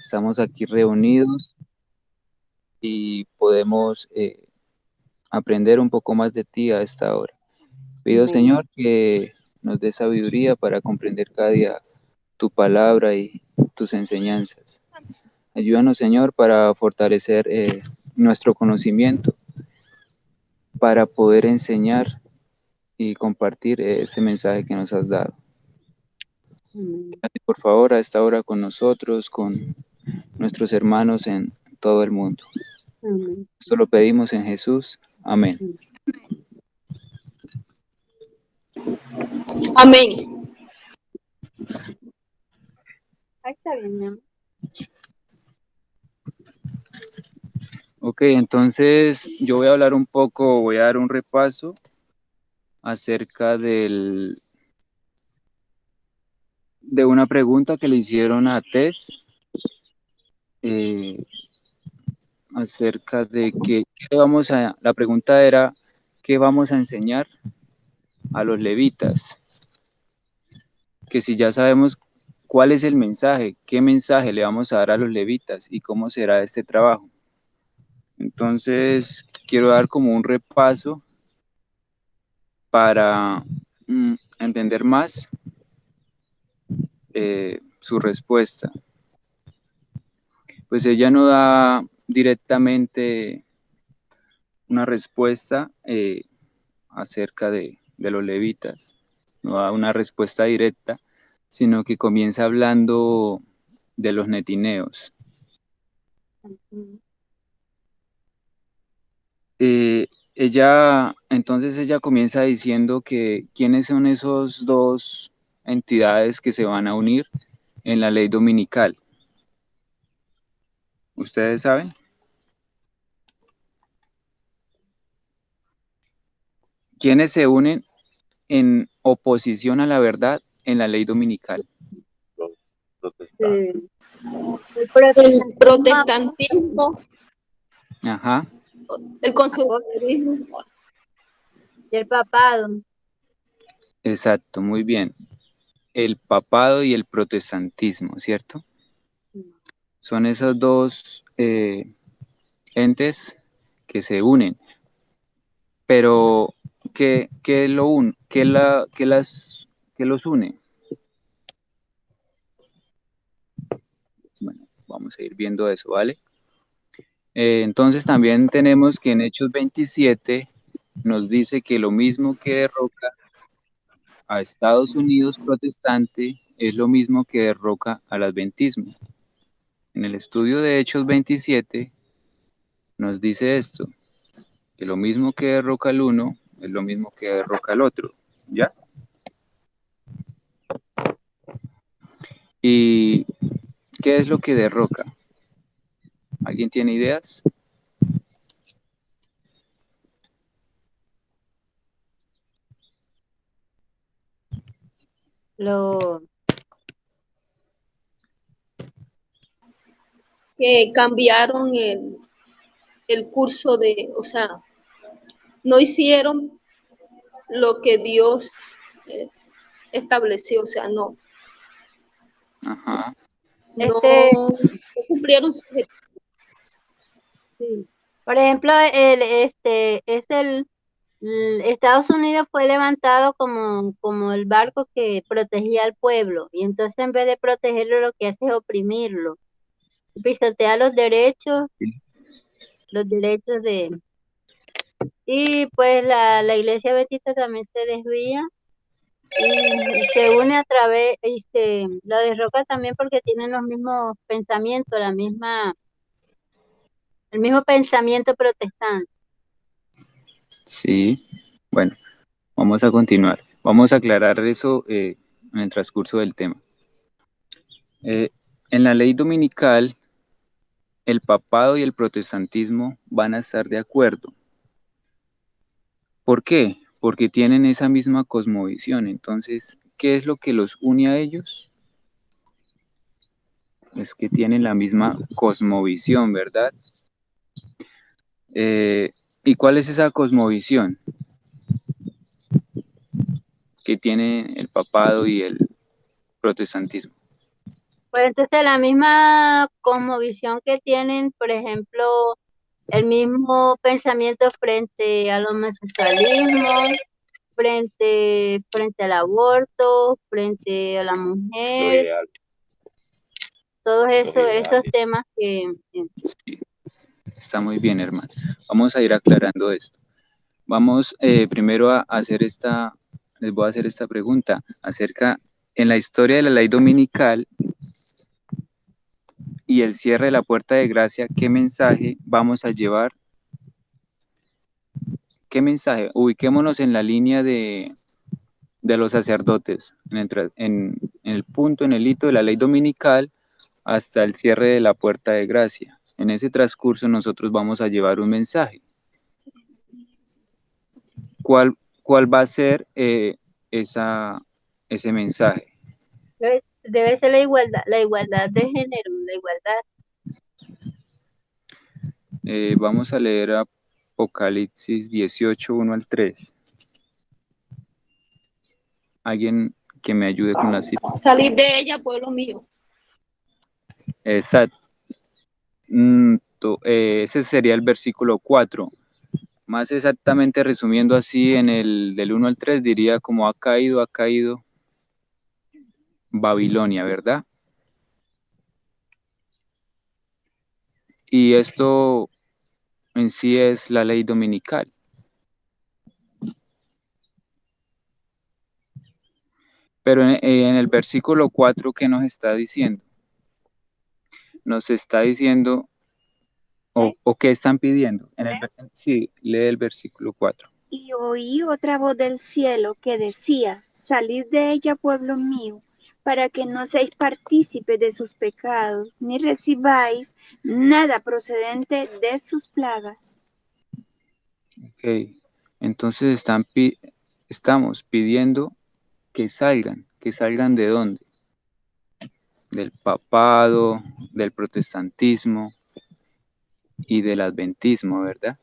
estamos aquí reunidos y podemos aprender un poco más de ti a esta hora. Pido, Amén. Señor, que nos dé sabiduría para comprender cada día tu palabra y tus enseñanzas. Ayúdanos, Señor, para fortalecer nuestro conocimiento, para poder enseñar y compartir este mensaje que nos has dado. Amén. Quédate, por favor, a esta hora con nosotros, con nuestros hermanos en todo el mundo. Amén. Esto lo pedimos en Jesús. Amén. Amén. Ahí está bien, mi amor. Ok, entonces yo voy a hablar un poco, voy a dar un repaso acerca de una pregunta que le hicieron a Tess eh, acerca de la pregunta era, ¿qué vamos a enseñar a los levitas? Que si ya sabemos cuál es el mensaje, qué mensaje le vamos a dar a los levitas y cómo será este trabajo. Entonces, quiero dar como un repaso para entender más su respuesta. Pues ella no da directamente una respuesta acerca de los levitas, no da una respuesta directa, sino que comienza hablando de los netineos. Ella comienza diciendo que quiénes son esos dos entidades que se van a unir en la ley dominical. ¿Ustedes saben? ¿Quiénes se unen en oposición a la verdad en la ley dominical? El El protestantismo, protestantismo, Ajá, el conservadurismo. y el papado. exacto, muy bien. El papado y el protestantismo, ¿cierto? Son esos dos entes que se unen. Pero, ¿qué lo une? ¿Qué los une? Bueno, vamos a ir viendo eso, ¿vale? Entonces también tenemos que en Hechos 27 nos dice que lo mismo que derroca a Estados Unidos protestante es lo mismo que derroca al adventismo. En el estudio de Hechos 27 nos dice esto, que lo mismo que derroca al uno es lo mismo que derroca al otro, ¿ya? ¿Y qué es lo que derroca? ¿Alguien tiene ideas? Lo, Que cambiaron el curso o sea, no hicieron lo que Dios eh, estableció, o sea, Ajá, este, no cumplieron su objetivo. sí. Por ejemplo, Estados Unidos fue levantado como el barco que protegía al pueblo, y entonces en vez de protegerlo, lo que hace es oprimirlo, pisotea los derechos y pues la iglesia betista también se desvía y se une a través, lo derroca también porque tienen los mismos pensamientos, el mismo pensamiento protestante. sí. Bueno, vamos a continuar. Vamos a aclarar eso en el transcurso del tema. En la ley dominical, el papado y el protestantismo van a estar de acuerdo. ¿Por qué? Porque tienen esa misma cosmovisión. Entonces, ¿qué es lo que los une a ellos? Es que tienen la misma cosmovisión, ¿verdad? ¿Y cuál es esa cosmovisión que tiene el papado y el protestantismo? Pues entonces la misma cosmovisión que tienen, por ejemplo, el mismo pensamiento frente al homosexualismo, frente al aborto, frente a la mujer, todos esos temas que Sí, está muy bien, hermano. Vamos a ir aclarando esto. Vamos primero a hacer les voy a hacer esta pregunta acerca, en la historia de la ley dominical y el cierre de la puerta de gracia, ¿qué mensaje vamos a llevar? ¿Qué mensaje? Ubiquémonos en la línea de los sacerdotes, en el punto, en el hito de la ley dominical hasta el cierre de la puerta de gracia. En ese transcurso nosotros vamos a llevar un mensaje. ¿Cuál va a ser ese mensaje? debe ser la igualdad de género, la igualdad. Vamos a leer Apocalipsis 18, 1 al 3. Alguien que me ayude con la cita. Salir de ella, pueblo mío. Exacto. Ese sería el versículo 4. Más exactamente resumiendo así en el del 1 al 3 diría como ha caído Babilonia, ¿verdad? Y esto en sí es la ley dominical. Pero en el versículo 4, ¿qué nos está diciendo? Nos está diciendo, o qué están pidiendo. Sí, lee el versículo 4. Y oí otra voz del cielo que decía, salid de ella, pueblo mío, para que no seáis partícipes de sus pecados, ni recibáis nada procedente de sus plagas. Ok, entonces estamos pidiendo que salgan ¿de dónde? Del papado, del protestantismo y del adventismo, ¿verdad?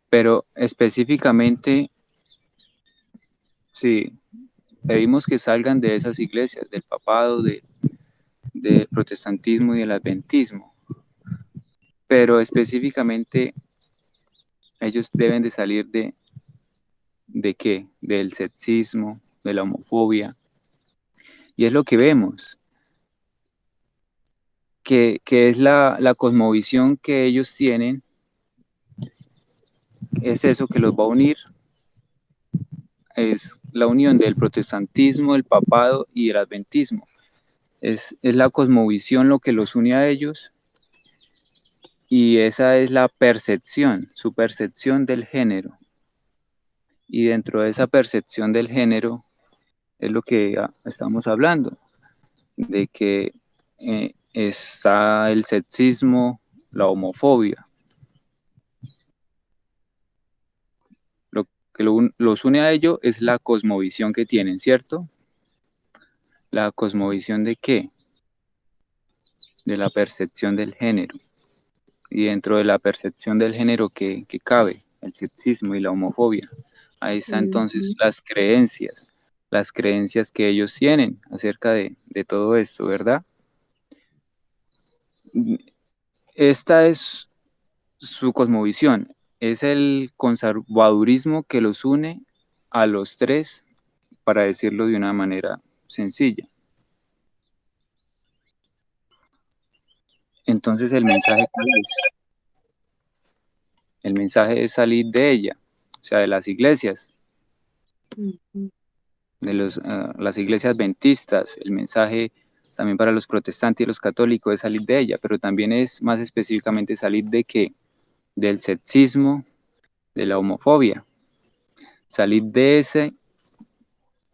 Pero específicamente, sí, pedimos que salgan de esas iglesias, del papado, del protestantismo y del adventismo. Pero específicamente ellos deben de salir ¿de qué? Del sexismo, de la homofobia. Y es lo que vemos, que es la cosmovisión que ellos tienen, es eso que los va a unir, es la unión del protestantismo, el papado y el adventismo. Es la cosmovisión lo que los une a ellos y esa es la percepción, su percepción del género. Y dentro de esa percepción del género es lo que estamos hablando, de que está el sexismo, la homofobia. Lo que los une a ello es la cosmovisión que tienen, ¿cierto? ¿La cosmovisión de qué? De la percepción del género. Y dentro de la percepción del género que cabe el sexismo y la homofobia. Ahí están entonces las creencias que ellos tienen acerca de todo esto, ¿verdad? Esta es su cosmovisión, es el conservadurismo que los une a los tres, para decirlo de una manera sencilla. Entonces el mensaje, ¿cuál es? El mensaje es salir de ella, o sea, de las iglesias, de las iglesias adventistas. El mensaje también para los protestantes y los católicos es salir de ella, pero también es más específicamente salir de qué? Del sexismo, de la homofobia, salir de ese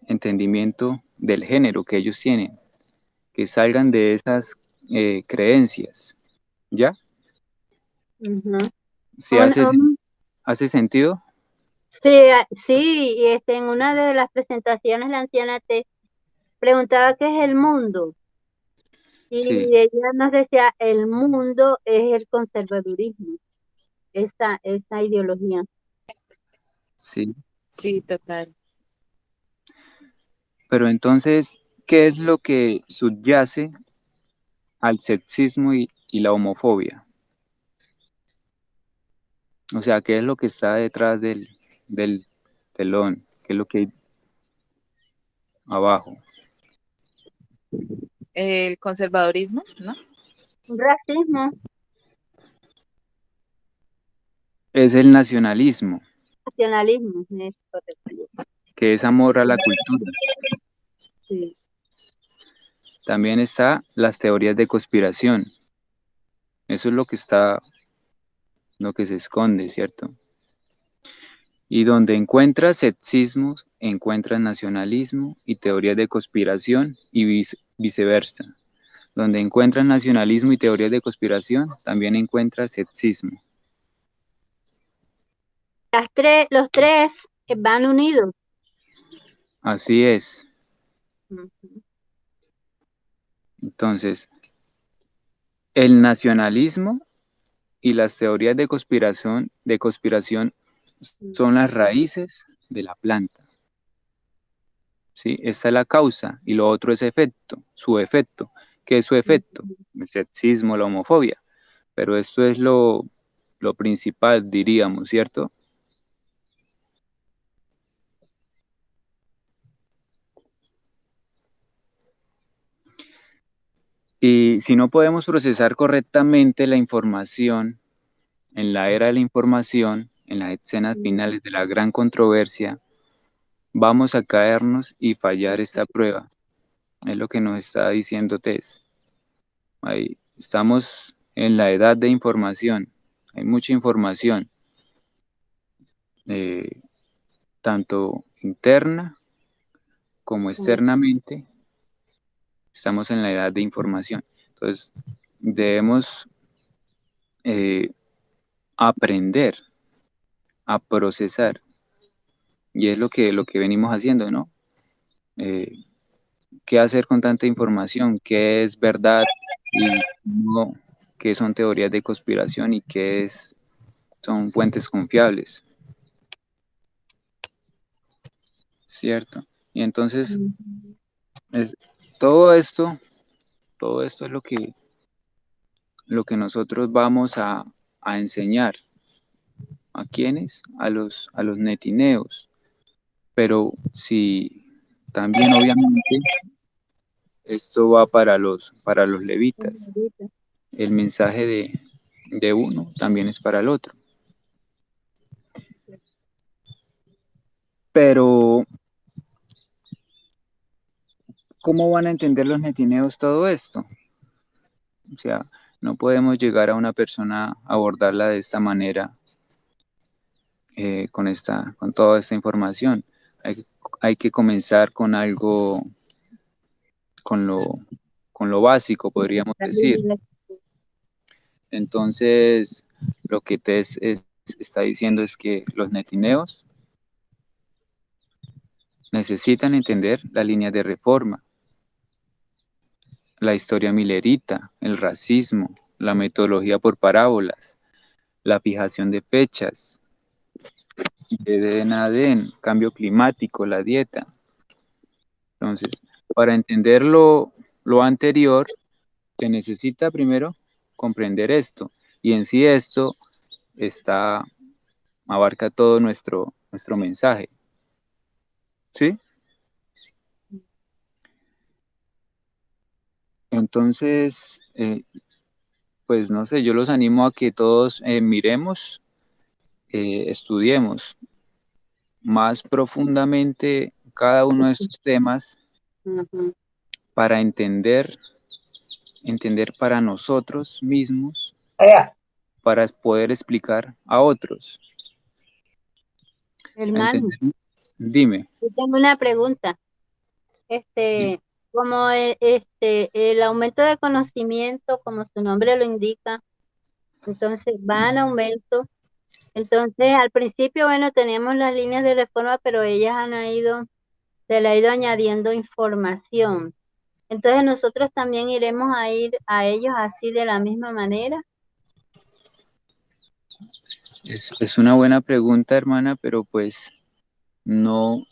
entendimiento del género que ellos tienen, que salgan de esas creencias, ¿ya? ¿Sí hace sentido? Sí, sí, y en una de las presentaciones la anciana te preguntaba qué es el mundo. Y Sí. ella nos decía, el mundo es el conservadurismo, esa ideología. Sí. Sí, total. Pero entonces, ¿qué es lo que subyace al sexismo y la homofobia? O sea, ¿qué es lo que está detrás del telón? ¿Qué es lo que hay abajo? El conservadurismo, ¿no? Racismo, Es el nacionalismo, nacionalismo, es correcto. que es amor a la cultura. Sí. También está las teorías de conspiración. Eso es lo que está, lo que se esconde, ¿cierto? Y donde encuentras sexismo, encuentras nacionalismo y teorías de conspiración y viceversa. Donde encuentras nacionalismo y teorías de conspiración, también encuentras sexismo. Los tres van unidos. Así es. Ujú. Entonces, el nacionalismo y las teorías de conspiración son las raíces de la planta. ¿Sí? Esta es la causa y lo otro es efecto, su efecto. ¿Qué es su efecto? El sexismo, la homofobia. Pero esto es lo principal, diríamos, ¿cierto? Y si no podemos procesar correctamente la información en la era de la información, en las escenas finales de la gran controversia, vamos a caernos y fallar esta prueba. Es lo que nos está diciendo Tess. Ahí estamos en la edad de información. Hay mucha información, tanto interna como externamente. Estamos en la edad de información. Entonces, debemos aprender a procesar. Y es lo que venimos haciendo, ¿no? ¿Qué hacer con tanta información? ¿Qué es verdad? Y no, qué son teorías de conspiración y son fuentes confiables. ¿Cierto? Y entonces, es- todo esto, todo esto es lo que nosotros vamos a enseñar. ¿A quiénes? A los netineos. Pero si también obviamente esto va para los levitas. El mensaje de uno también es para el otro. Pero, ¿cómo van a entender los netineos todo esto? O sea, no podemos llegar a una persona a abordarla de esta manera, con toda esta información. Hay que comenzar con algo, con lo, con lo básico, podríamos decir. Entonces, lo que Tess está diciendo es que los netineos necesitan entender las líneas de reforma, la historia milerita, el racismo, la metodología por parábolas, la fijación de fechas, de Eden a Adén, cambio climático, la dieta. Entonces, para entender lo anterior, se necesita primero comprender esto. Y en sí esto abarca todo nuestro mensaje. ¿Sí? Entonces, pues no sé, yo los animo a que todos miremos, estudiemos más profundamente cada uno de estos temas para entender para nosotros mismos, para poder explicar a otros. Hermano, Dime. yo tengo una pregunta. Como el aumento de conocimiento, como su nombre lo indica, entonces va en aumento. Entonces, al principio, bueno, teníamos las líneas de reforma, pero ellas se le ha ido añadiendo información. Entonces, nosotros también iremos a ir a ellos así de la misma manera. Es una buena pregunta, hermana, pero pues no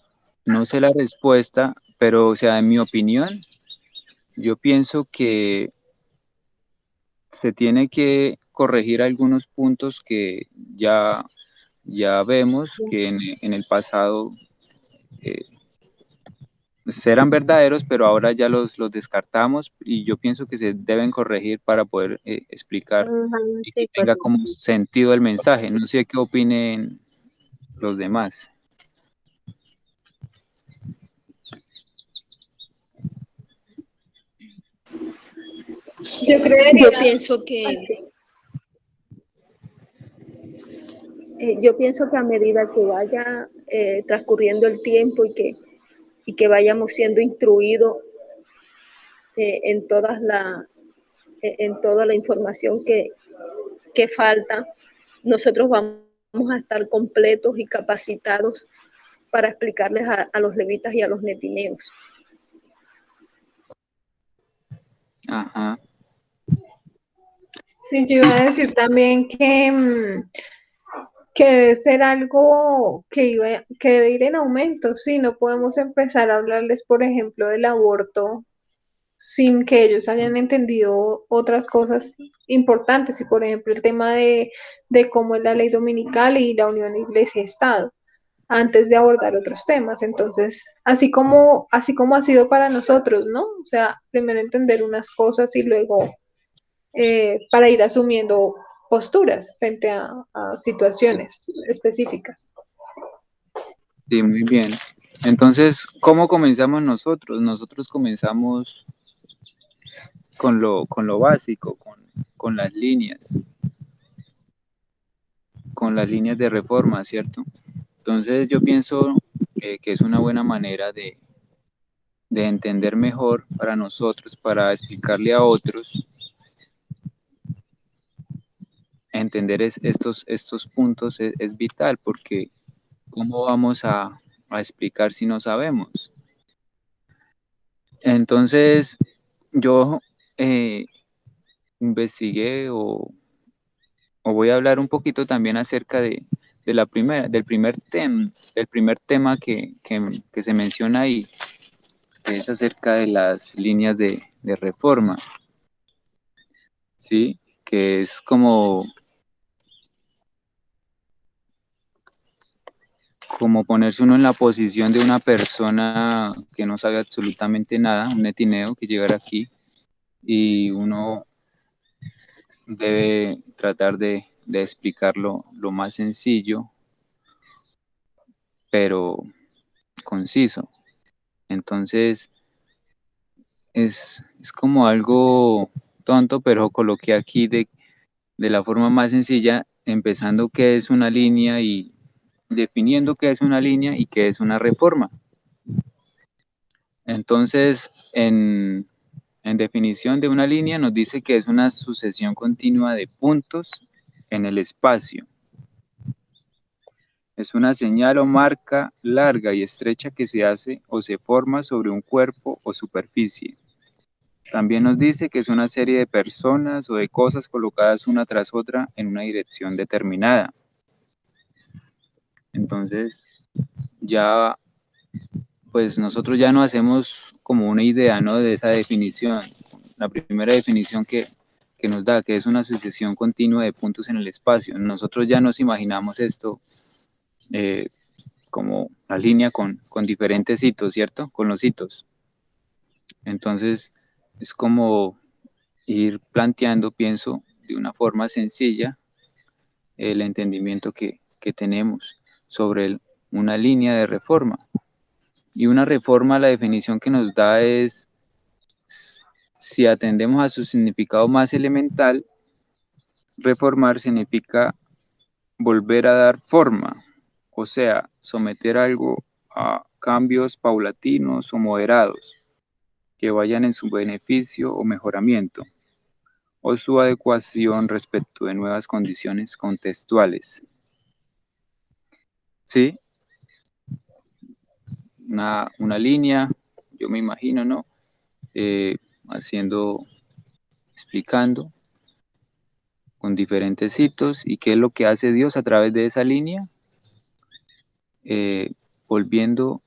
No sé la respuesta, pero, o sea, en mi opinión, yo pienso que se tiene que corregir algunos puntos que ya vemos que en el pasado eh, eran verdaderos, pero ahora ya los descartamos y yo pienso que se deben corregir para poder explicar Ajá, y que sí, tenga correcto. como sentido el mensaje. No sé qué opinen los demás. Yo creería, yo pienso que a medida que vaya transcurriendo el tiempo y que vayamos siendo instruidos en en toda la información que falta, nosotros vamos a estar completos y capacitados para explicarles a los levitas y a los netineos. Ajá. Sí, yo iba a decir también que debe ser algo que debe ir en aumento, sí, no podemos empezar a hablarles, por ejemplo, del aborto sin que ellos hayan entendido otras cosas importantes, y por ejemplo el tema de cómo es la ley dominical y la unión iglesia-estado, antes de abordar otros temas. Entonces, así como ha sido para nosotros, ¿no? O sea, primero entender unas cosas y luego para ir asumiendo posturas frente a situaciones específicas. Sí, muy bien. Entonces, ¿cómo comenzamos nosotros? Nosotros comenzamos con lo básico, con con las líneas de reforma, ¿cierto? Entonces, yo pienso que es una buena manera de entender mejor para nosotros, para explicarle a otros, entender estos puntos es vital, porque ¿cómo vamos a explicar si no sabemos? Entonces, yo investigué o voy a hablar un poquito también acerca de del primer tema que se menciona ahí, que es acerca de las líneas de reforma, ¿sí? Que es como ponerse uno en la posición de una persona que no sabe absolutamente nada, un netineo que llegara aquí y uno debe tratar de explicarlo lo más sencillo, pero conciso. Entonces, es como algo tonto, pero coloqué aquí de la forma más sencilla, empezando qué es una línea y definiendo qué es una línea y qué es una reforma. Entonces, en definición de una línea nos dice que es una sucesión continua de puntos en el espacio. Es una señal o marca larga y estrecha que se hace o se forma sobre un cuerpo o superficie. También nos dice que es una serie de personas o de cosas colocadas una tras otra en una dirección determinada. Entonces, ya, pues nosotros ya no hacemos como una idea, ¿no? De esa definición. La primera definición que nos da, que es una sucesión continua de puntos en el espacio. Nosotros ya nos imaginamos esto eh, como la línea con diferentes hitos, ¿cierto? Con los hitos. Entonces, es como ir planteando, pienso, de una forma sencilla el entendimiento que tenemos sobre una línea de reforma. Y una reforma, la definición que nos da es, si atendemos a su significado más elemental, reformar significa volver a dar forma, o sea, someter algo a cambios paulatinos o moderados que vayan en su beneficio o mejoramiento, o su adecuación respecto de nuevas condiciones contextuales. ¿Sí? Una línea, yo me imagino, ¿no? Explicando con diferentes hitos y qué es lo que hace Dios a través de esa línea, volviendo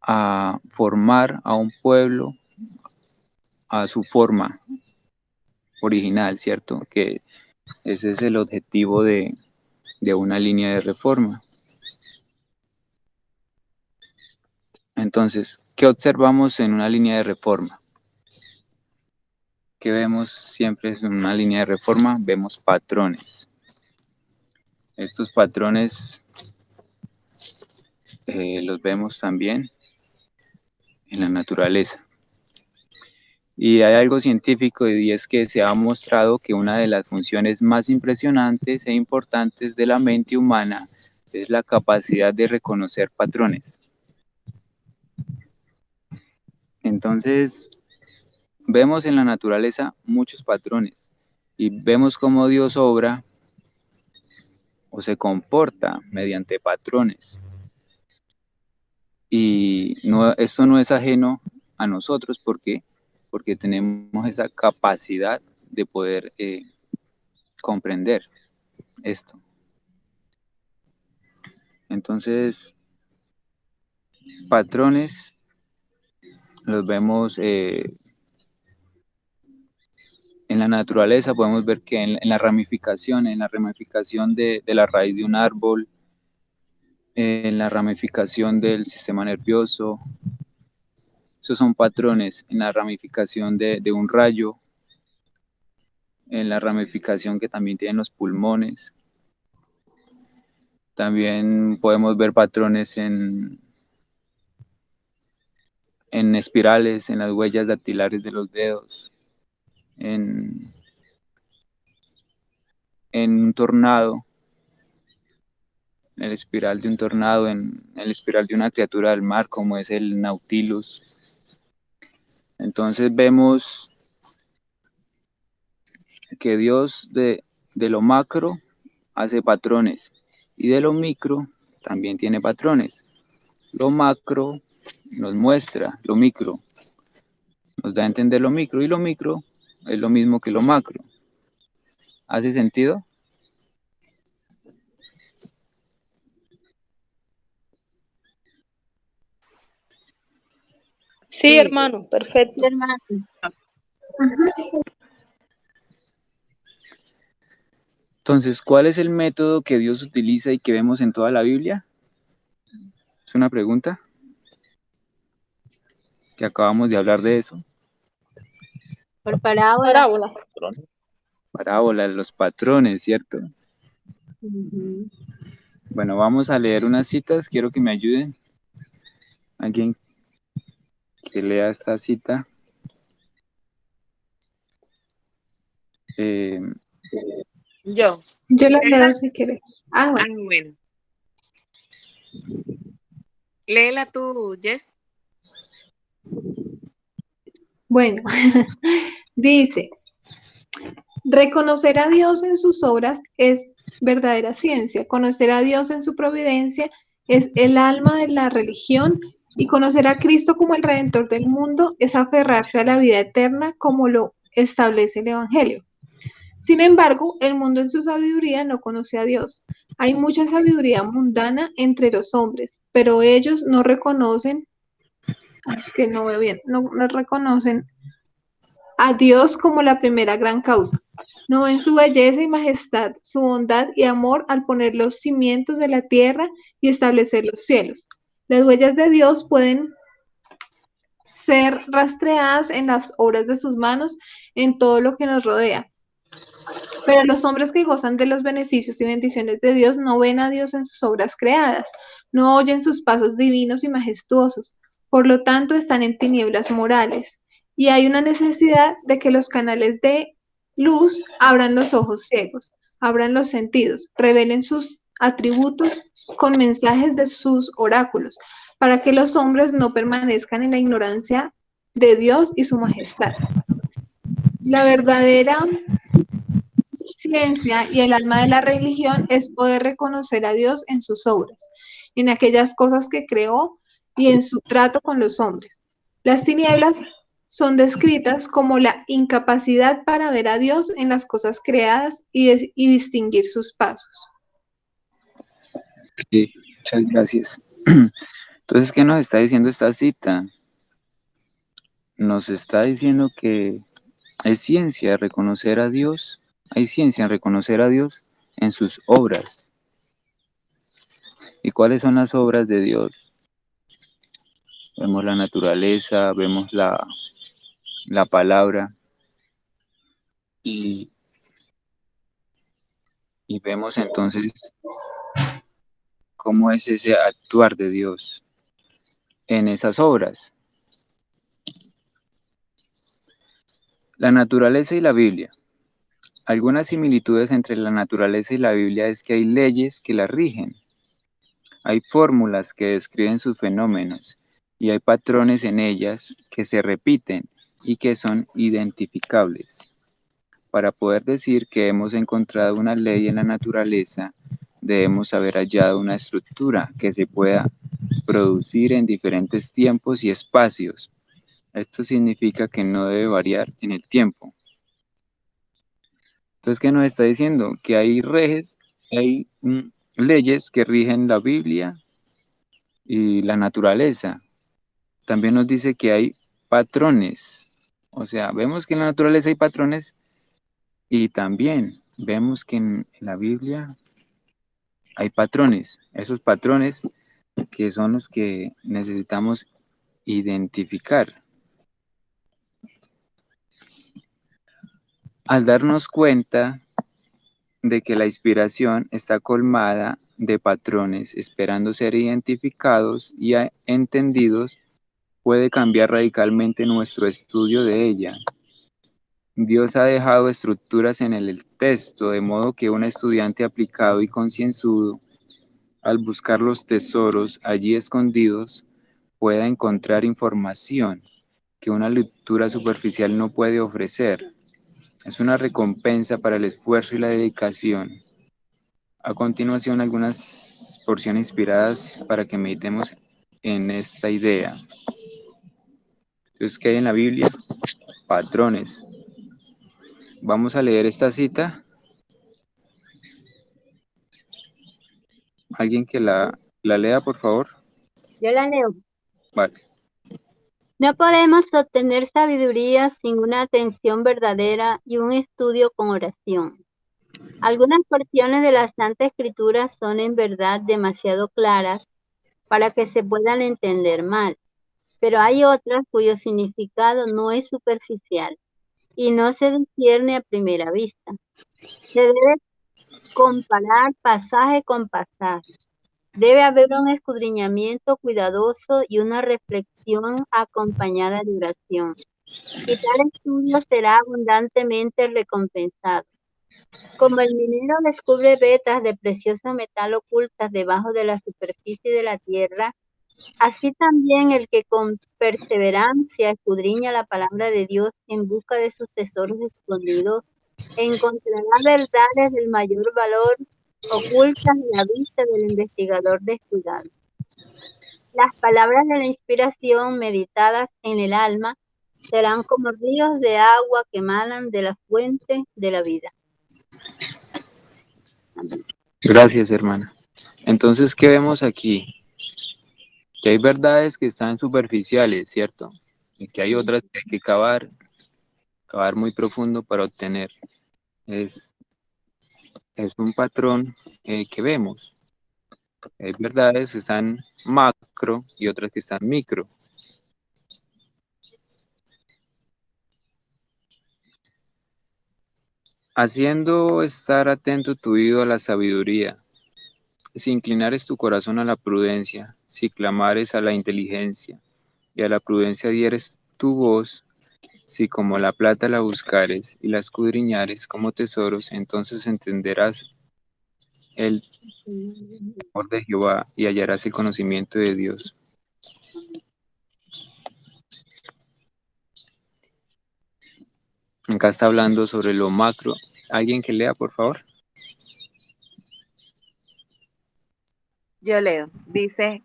a formar a un pueblo a su forma original, ¿cierto? Que ese es el objetivo de una línea de reforma. Entonces, ¿qué observamos en una línea de reforma? ¿Qué vemos siempre en una línea de reforma? Vemos patrones. Estos patrones los vemos también en la naturaleza. Y hay algo científico y es que se ha mostrado que una de las funciones más impresionantes e importantes de la mente humana es la capacidad de reconocer patrones. Entonces, vemos en la naturaleza muchos patrones y vemos cómo Dios obra o se comporta mediante patrones. Y esto no es ajeno a nosotros porque tenemos esa capacidad de poder comprender esto. Entonces, patrones los vemos en la naturaleza. Podemos ver que en la ramificación de la raíz de un árbol, en la ramificación del sistema nervioso, esos son patrones, en la ramificación de un rayo, en la ramificación que también tienen los pulmones. También podemos ver patrones en espirales, en las huellas dactilares de los dedos, en un tornado, en el espiral de un tornado, en el espiral de una criatura del mar como es el Nautilus. Entonces vemos que Dios de lo macro hace patrones y de lo micro también tiene patrones. Lo macro nos muestra lo micro, nos da a entender lo micro, y lo micro es lo mismo que lo macro. ¿Hace sentido? Sí, hermano, perfecto. Hermano. Entonces, ¿cuál es el método que Dios utiliza y que vemos en toda la Biblia? Es una pregunta que acabamos de hablar de eso. Por parábola. Parábola. Parábola, los patrones, ¿cierto? Ujú. Bueno, vamos a leer unas citas. Quiero que me ayuden. Alguien que lea esta cita. Yo. Yo la leo si quieres. Ah, Ah, bueno. bueno. Léela tú, Jess. Bueno, dice, reconocer a Dios en sus obras es verdadera ciencia. Conocer a Dios en su providencia es el alma de la religión, y conocer a Cristo como el Redentor del mundo es aferrarse a la vida eterna como lo establece el Evangelio. Sin embargo, el mundo en su sabiduría no conoce a Dios. Hay mucha sabiduría mundana entre los hombres, pero ellos no reconocen, es que no veo bien, no reconocen a Dios como la primera gran causa. No ven su belleza y majestad, su bondad y amor al poner los cimientos de la tierra y establecer los cielos. Las huellas de Dios pueden ser rastreadas en las obras de sus manos, en todo lo que nos rodea. Pero los hombres que gozan de los beneficios y bendiciones de Dios no ven a Dios en sus obras creadas, no oyen sus pasos divinos y majestuosos, por lo tanto están en tinieblas morales. Y hay una necesidad de que los canales de luz abran los ojos ciegos, abran los sentidos, revelen sus atributos con mensajes de sus oráculos, para que los hombres no permanezcan en la ignorancia de Dios y su majestad. La verdadera ciencia y el alma de la religión es poder reconocer a Dios en sus obras, en aquellas cosas que creó y en su trato con los hombres. Las tinieblas son descritas como la incapacidad para ver a Dios en las cosas creadas y distinguir sus pasos. Sí, muchas gracias. Entonces, ¿qué nos está diciendo esta cita? Nos está diciendo que hay ciencia en reconocer a Dios, hay ciencia en reconocer a Dios en sus obras. ¿Y cuáles son las obras de Dios? Vemos la naturaleza, vemos la palabra y vemos entonces cómo es ese actuar de Dios en esas obras. La naturaleza y la Biblia. Algunas similitudes entre la naturaleza y la Biblia es que hay leyes que la rigen, hay fórmulas que describen sus fenómenos y hay patrones en ellas que se repiten y que son identificables. Para poder decir que hemos encontrado una ley en la naturaleza, debemos haber hallado una estructura que se pueda producir en diferentes tiempos y espacios. Esto significa que no debe variar en el tiempo. Entonces, ¿qué nos está diciendo? Que hay leyes que rigen la Biblia y la naturaleza. También nos dice que hay patrones. O sea, vemos que en la naturaleza hay patrones y también vemos que en la Biblia hay patrones. Esos patrones que son los que necesitamos identificar. Al darnos cuenta de que la inspiración está colmada de patrones esperando ser identificados y entendidos, puede cambiar radicalmente nuestro estudio de ella. Dios ha dejado estructuras en el texto, de modo que un estudiante aplicado y concienzudo, al buscar los tesoros allí escondidos, pueda encontrar información que una lectura superficial no puede ofrecer. Es una recompensa para el esfuerzo y la dedicación. A continuación, algunas porciones inspiradas para que meditemos en esta idea. Entonces, ¿qué hay en la Biblia? Patrones. Vamos a leer esta cita. ¿Alguien que la lea, por favor? Yo la leo. Vale. No podemos obtener sabiduría sin una atención verdadera y un estudio con oración. Algunas porciones de la Santa Escritura son en verdad demasiado claras para que se puedan entender mal, pero hay otras cuyo significado no es superficial y no se discierne a primera vista. Se debe comparar pasaje con pasaje. Debe haber un escudriñamiento cuidadoso y una reflexión acompañada de oración. Y tal estudio será abundantemente recompensado. Como el minero descubre vetas de precioso metal ocultas debajo de la superficie de la tierra, así también el que con perseverancia escudriña la palabra de Dios en busca de sus tesoros escondidos, encontrará verdades del mayor valor ocultas a la vista del investigador descuidado. Las palabras de la inspiración meditadas en el alma serán como ríos de agua que emanan de la fuente de la vida. Gracias, hermana. Entonces, ¿qué vemos aquí? Que hay verdades que están superficiales, ¿cierto? Y que hay otras que hay que cavar muy profundo para obtener. Es un patrón que vemos. Hay verdades que están macro y otras que están micro. Haciendo estar atento tu oído a la sabiduría, si inclinares tu corazón a la prudencia, si clamares a la inteligencia, y a la prudencia dieres tu voz, si como la plata la buscares y la escudriñares como tesoros, entonces entenderás el temor de Jehová y hallarás el conocimiento de Dios. Acá está hablando sobre lo macro. ¿Alguien que lea, por favor? Yo leo. Dice,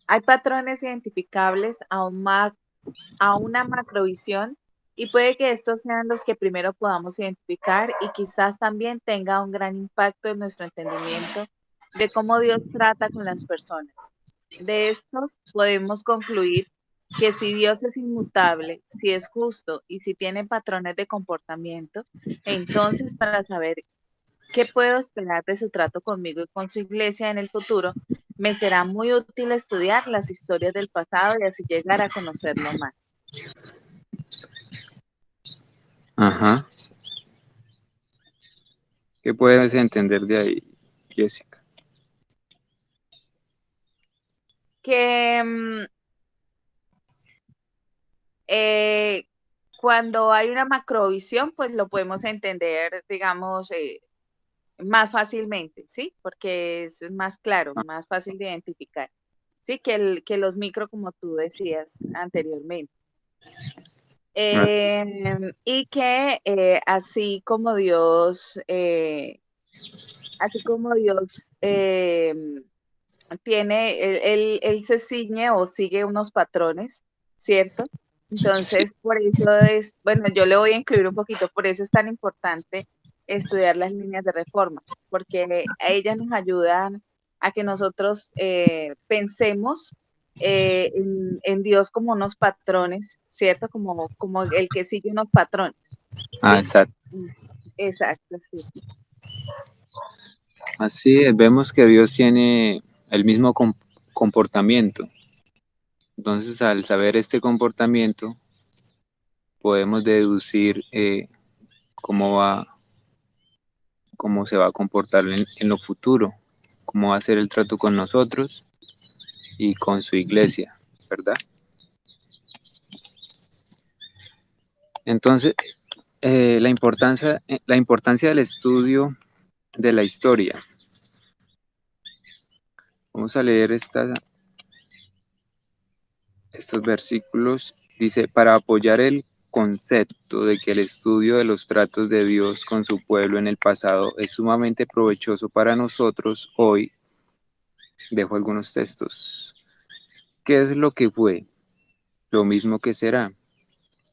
hay patrones identificables a una macrovisión y puede que estos sean los que primero podamos identificar y quizás también tenga un gran impacto en nuestro entendimiento de cómo Dios trata con las personas. De estos podemos concluir que si Dios es inmutable, si es justo y si tiene patrones de comportamiento, entonces para saber qué puedo esperar de su trato conmigo y con su iglesia en el futuro, me será muy útil estudiar las historias del pasado y así llegar a conocerlo más. Ajá. ¿Qué puedes entender de ahí, Jessica? Que cuando hay una macrovisión, pues lo podemos entender, digamos, más fácilmente, ¿sí? Porque es más claro, más fácil de identificar, ¿sí? Que los micro, como tú decías anteriormente. Y que así como Dios él se ciñe o sigue unos patrones, ¿cierto? Sí. Entonces, por eso es, bueno, yo le voy a incluir un poquito, por eso es tan importante estudiar las líneas de reforma, porque a ellas nos ayudan a que nosotros pensemos en Dios como unos patrones, ¿cierto? Como el que sigue unos patrones, Ah, ¿sí? exacto. Exacto, sí. Así es, vemos que Dios tiene el mismo comportamiento. Entonces, al saber este comportamiento, podemos deducir cómo va, cómo se va a comportar en lo futuro, cómo va a ser el trato con nosotros y con su iglesia, ¿verdad? Entonces, la importancia del estudio de la historia. Vamos a leer estos versículos. Dice, para apoyar el concepto de que el estudio de los tratos de Dios con su pueblo en el pasado es sumamente provechoso para nosotros hoy, dejo algunos textos. ¿Qué es lo que fue? Lo mismo que será.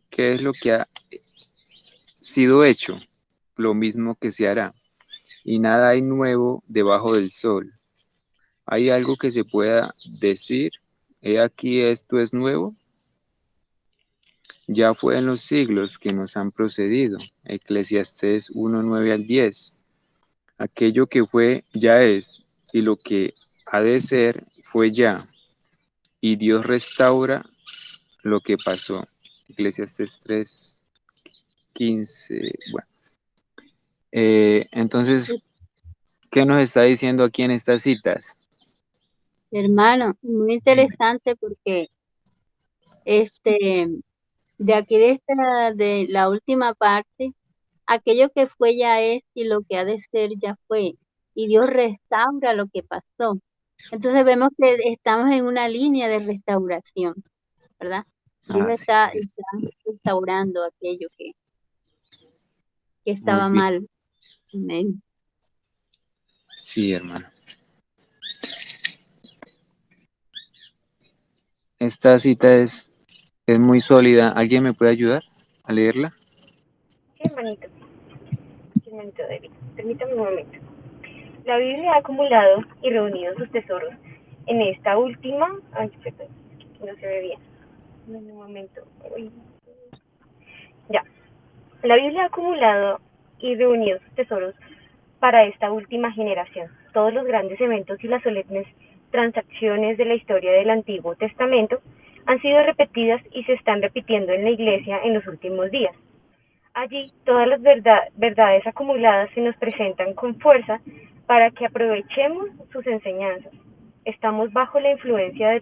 ¿Qué es lo que ha sido hecho? Lo mismo que se hará. Y nada hay nuevo debajo del sol. ¿Hay algo que se pueda decir? He aquí esto es nuevo. Ya fue en los siglos que nos han procedido. Eclesiastés 1:9 al 10. Aquello que fue ya es, y lo que ha de ser fue ya, y Dios restaura lo que pasó. Eclesiastés 3:15. Bueno, entonces, ¿qué nos está diciendo aquí en estas citas? Hermano, muy interesante porque de aquí de la última parte, aquello que fue ya es y lo que ha de ser ya fue. Y Dios restaura lo que pasó. Entonces vemos que estamos en una línea de restauración, ¿verdad? Dios Así es. está restaurando aquello que Muy estaba bien. mal. Amén. Sí, hermano. Esta cita es muy sólida. ¿Alguien me puede ayudar a leerla? Sí, hermanito David, permítame un momento. La Biblia ha acumulado y reunido sus tesoros en esta última. Ay, perdón, no se ve bien. Un momento. Uy. Ya. La Biblia ha acumulado y reunido sus tesoros para esta última generación. Todos los grandes eventos y las solemnes transacciones de la historia del Antiguo Testamento han sido repetidas y se están repitiendo en la Iglesia en los últimos días. Allí todas las verdades acumuladas se nos presentan con fuerza para que aprovechemos sus enseñanzas. Estamos bajo la influencia de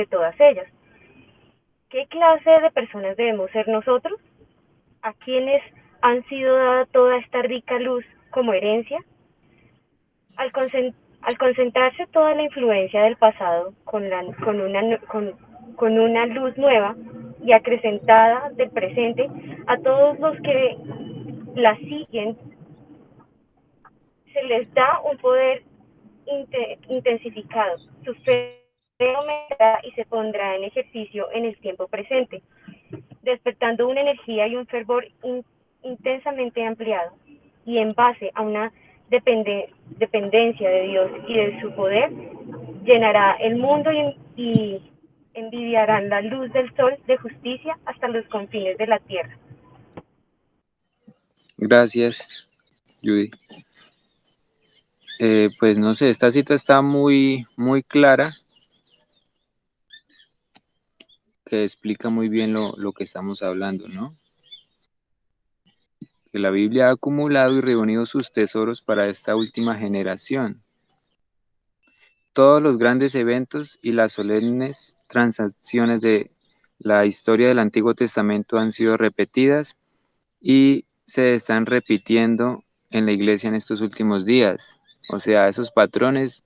todas ellas. ¿Qué clase de personas debemos ser nosotros? ¿A quienes han sido dada toda esta rica luz como herencia? Al concentrarse toda la influencia del pasado con una luz nueva y acrecentada del presente, a todos los que la siguen se les da un poder intensificado. Su fe aumentará y se pondrá en ejercicio en el tiempo presente, despertando una energía y un fervor intensamente ampliado, y en base a una dependencia de Dios y de su poder, llenará el mundo y envidiarán la luz del sol de justicia hasta los confines de la tierra. Gracias, Judy. Pues no sé, esta cita está muy clara, que explica muy bien lo que estamos hablando, ¿no? Que la Biblia ha acumulado y reunido sus tesoros para esta última generación. Todos los grandes eventos y las solemnes transacciones de la historia del Antiguo Testamento han sido repetidas y se están repitiendo en la iglesia en estos últimos días. O sea, esos patrones,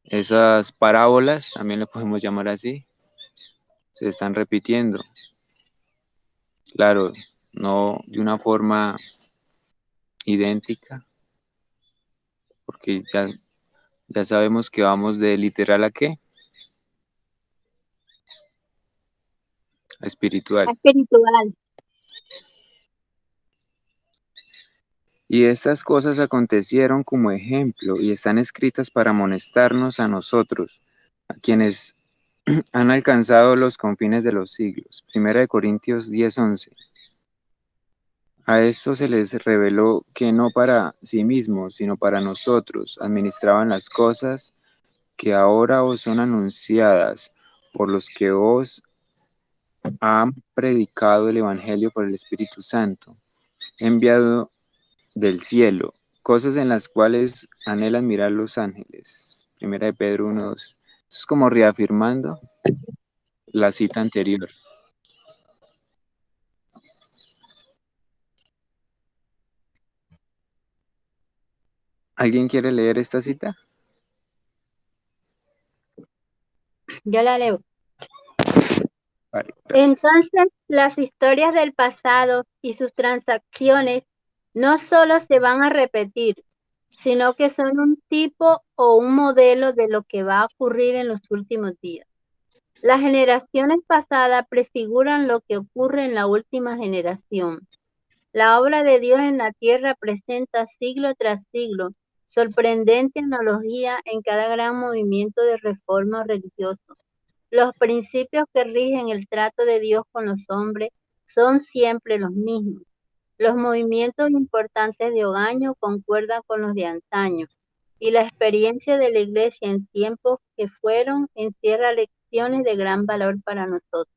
esas parábolas, también le podemos llamar así, se están repitiendo. Claro, no de una forma idéntica, porque ya sabemos que vamos de literal a qué, a espiritual. Espiritual. Y estas cosas acontecieron como ejemplo y están escritas para amonestarnos a nosotros, a quienes han alcanzado los confines de los siglos. 1 Corintios 10:11. A esto se les reveló que no para sí mismos, sino para nosotros, administraban las cosas que ahora os son anunciadas por los que os han predicado el Evangelio por el Espíritu Santo, enviado del cielo, cosas en las cuales anhelan mirar los ángeles. 1 Pedro 1:2. Eso es como reafirmando la cita anterior. ¿Alguien quiere leer esta cita? Yo la leo. Vale, gracias. Entonces, las historias del pasado y sus transacciones no solo se van a repetir, sino que son un tipo o un modelo de lo que va a ocurrir en los últimos días. Las generaciones pasadas prefiguran lo que ocurre en la última generación. La obra de Dios en la tierra presenta siglo tras siglo sorprendente analogía en cada gran movimiento de reforma religioso. Los principios que rigen el trato de Dios con los hombres son siempre los mismos. Los movimientos importantes de hogaño concuerdan con los de antaño, y la experiencia de la Iglesia en tiempos que fueron encierra lecciones de gran valor para nosotros.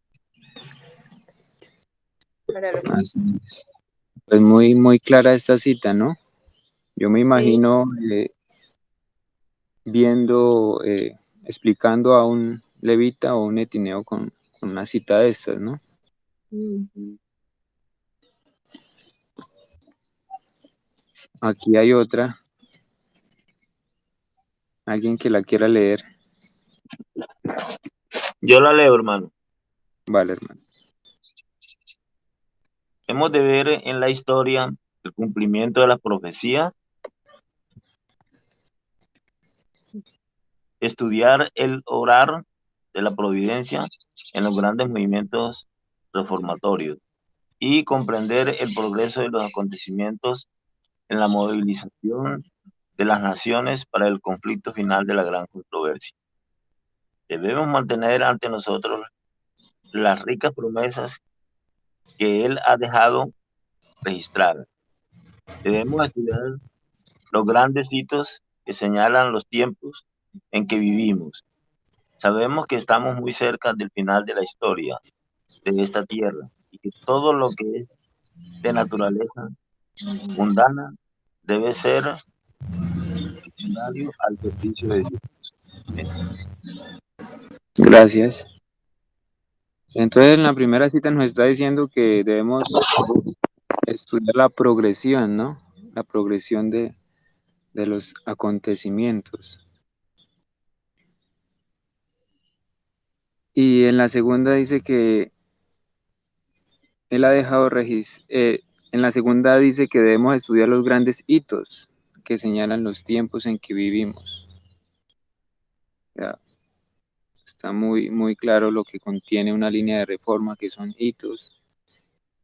Así es. Pues muy clara esta cita, ¿no? Yo me imagino viendo, explicando a un levita o un etineo con una cita de estas, ¿no? Ujú. Aquí hay otra. ¿Alguien que la quiera leer? Yo la leo, hermano. Vale, hermano. Hemos de ver en la historia el cumplimiento de las profecías, estudiar el obrar de la providencia en los grandes movimientos reformatorios y comprender el progreso de los acontecimientos en la movilización de las naciones para el conflicto final de la gran controversia. Debemos mantener ante nosotros las ricas promesas que Él ha dejado registradas. Debemos estudiar los grandes hitos que señalan los tiempos en que vivimos. Sabemos que estamos muy cerca del final de la historia de esta tierra y que todo lo que es de naturaleza mundana debe ser secundario al servicio de Dios. Amén. Gracias. Entonces, en la primera cita nos está diciendo que debemos estudiar la progresión, ¿no? La progresión de los acontecimientos. Y en la segunda dice que él ha dejado en la segunda dice que debemos estudiar los grandes hitos que señalan los tiempos en que vivimos. Ya, está muy claro lo que contiene una línea de reforma, que son hitos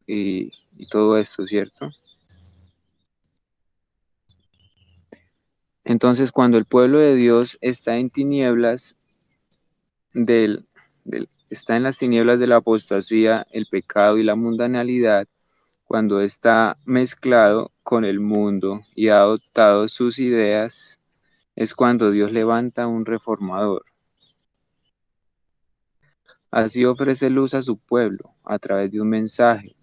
y todo esto, ¿cierto? Entonces, cuando el pueblo de Dios está en tinieblas está en las tinieblas de la apostasía, el pecado y la mundanalidad, cuando está mezclado con el mundo y ha adoptado sus ideas, es cuando Dios levanta un reformador. Así ofrece luz a su pueblo a través de un mensaje.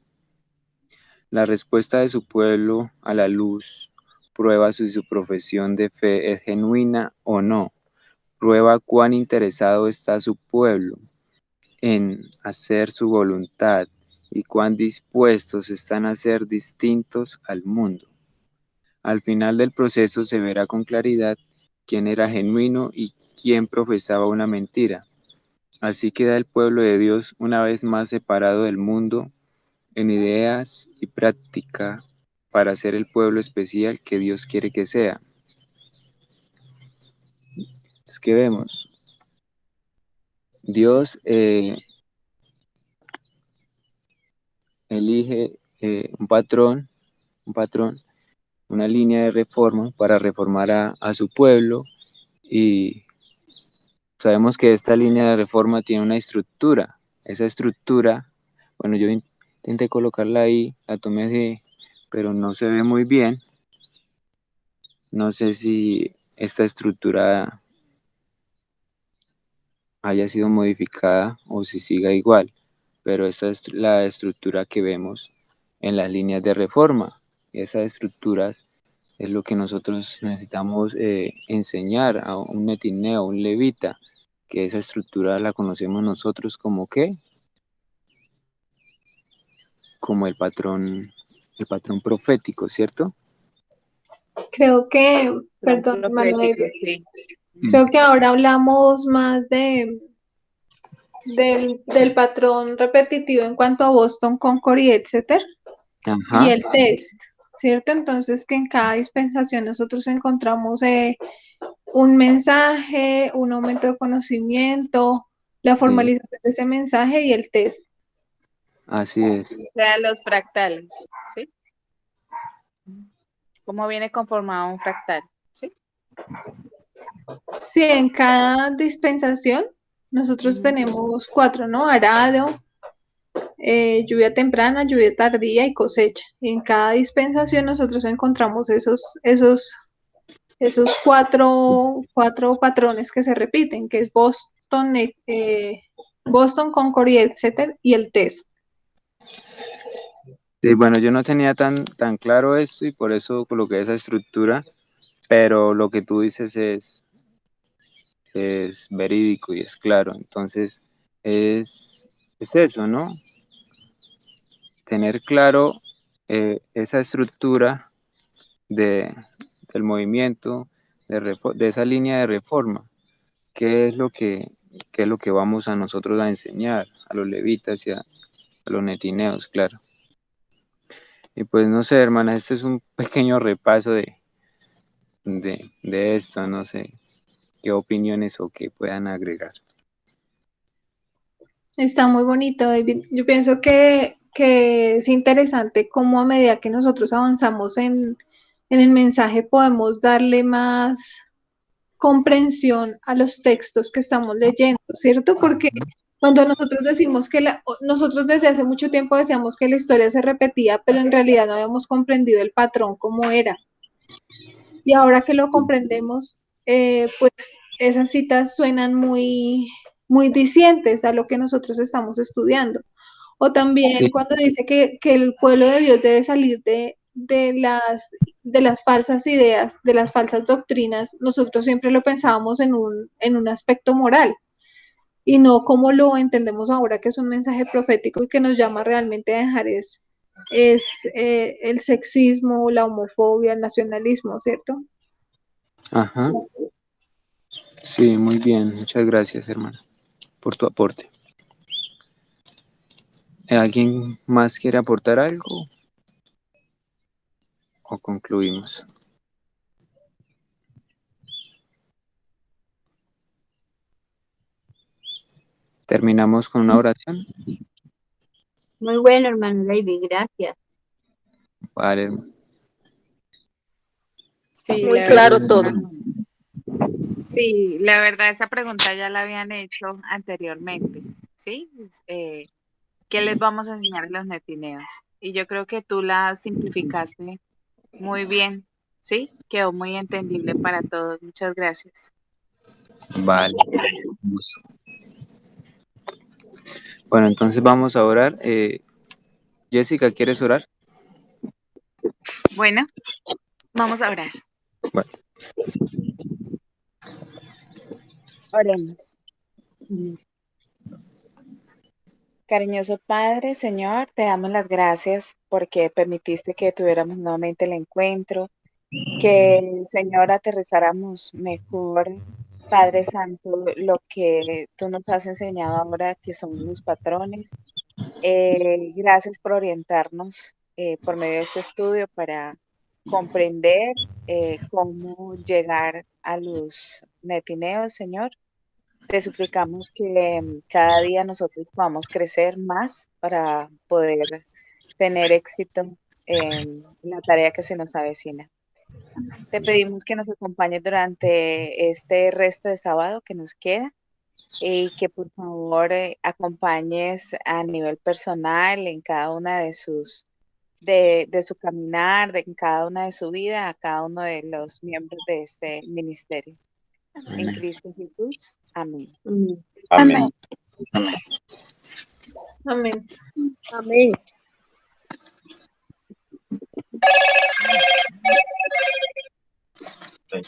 La respuesta de su pueblo a la luz prueba si su profesión de fe es genuina o no. Prueba cuán interesado está su pueblo en hacer su voluntad y cuán dispuestos están a ser distintos al mundo. Al final del proceso se verá con claridad quién era genuino y quién profesaba una mentira. Así queda el pueblo de Dios una vez más separado del mundo en ideas y práctica para ser el pueblo especial que Dios quiere que sea. Es que vemos, Dios elige un patrón, una línea de reforma para reformar a su pueblo, y sabemos que esta línea de reforma tiene una estructura. Esa estructura, bueno, yo intenté colocarla ahí, la tomé pero no se ve muy bien. No sé si esta estructura haya sido modificada o si siga igual, pero esta es la estructura que vemos en las líneas de reforma. Esas estructuras es lo que nosotros necesitamos enseñar a un netineo, a un levita, que esa estructura la conocemos nosotros como ¿qué? Como el patrón profético, ¿cierto? Creo que, Son perdón, hermano David, proféticos, sí. creo que ahora hablamos más del patrón repetitivo en cuanto a Boston, Concord y Exeter y Ajá, el test, ¿cierto? Entonces que en cada dispensación nosotros encontramos un mensaje, un aumento de conocimiento, la sí, formalización de ese mensaje y el test. así es. O sea, los fractales, ¿sí? ¿Cómo viene conformado un fractal? ¿Sí? Sí, en cada dispensación nosotros tenemos 4, ¿no? Arado, lluvia temprana, lluvia tardía y cosecha. Y en cada dispensación nosotros encontramos esos cuatro patrones que se repiten, que es Boston, Boston, Concord y Exeter y el test. Sí, bueno, yo no tenía tan claro esto y por eso coloqué esa estructura, pero lo que tú dices es verídico y es claro. Entonces, es eso, ¿no? Tener claro esa estructura de, del movimiento, de esa línea de reforma. ¿Qué es lo que vamos a nosotros a enseñar a los levitas y a los netineos, claro? Y pues no sé, hermana, este es un pequeño repaso de esto, no sé qué opiniones o qué puedan agregar. Está muy bonito, David. Yo pienso que es interesante cómo a medida que nosotros avanzamos en el mensaje podemos darle más comprensión a los textos que estamos leyendo, ¿cierto? Porque cuando nosotros decimos nosotros desde hace mucho tiempo decíamos que la historia se repetía, pero en realidad no habíamos comprendido el patrón como era. Y ahora que lo comprendemos, pues esas citas suenan muy dicientes a lo que nosotros estamos estudiando. O también Sí, cuando dice que el pueblo de Dios debe salir de las falsas ideas, de las falsas doctrinas, nosotros siempre lo pensábamos en un aspecto moral y no como lo entendemos ahora, que es un mensaje profético y que nos llama realmente a dejar el sexismo, la homofobia, el nacionalismo, ¿cierto? ajá, sí, muy bien, muchas gracias, hermana, por tu aporte. ¿Alguien más quiere aportar algo o concluimos? ¿Terminamos con una oración? Muy bueno, hermano David, gracias. Vale, Sí, Muy la claro verdad, todo. Sí, la verdad esa pregunta ya la habían hecho anteriormente, ¿sí? ¿Qué les vamos a enseñar a los netineos? Y yo creo que tú la simplificaste muy bien, ¿sí? Quedó muy entendible para todos. Muchas gracias. Vale. Bueno, entonces vamos a orar. Jessica, ¿quieres orar? Bueno, vamos a orar. Bueno, Oremos. Cariñoso Padre, Señor, te damos las gracias porque permitiste que tuviéramos nuevamente el encuentro, que, Señor, aterrizáramos mejor, Padre Santo, lo que tú nos has enseñado ahora, que son los patrones. Gracias por orientarnos por medio de este estudio para comprender cómo llegar a los netineos, Señor. Te suplicamos que cada día nosotros podamos crecer más para poder tener éxito en la tarea que se nos avecina. Te pedimos que nos acompañes durante este resto de sábado que nos queda y que por favor acompañes a nivel personal en cada una de de su caminar, en cada una de su vida, a cada uno de los miembros de este ministerio. En Cristo Jesús. Amén. Amén. Amén. Amén. Ok.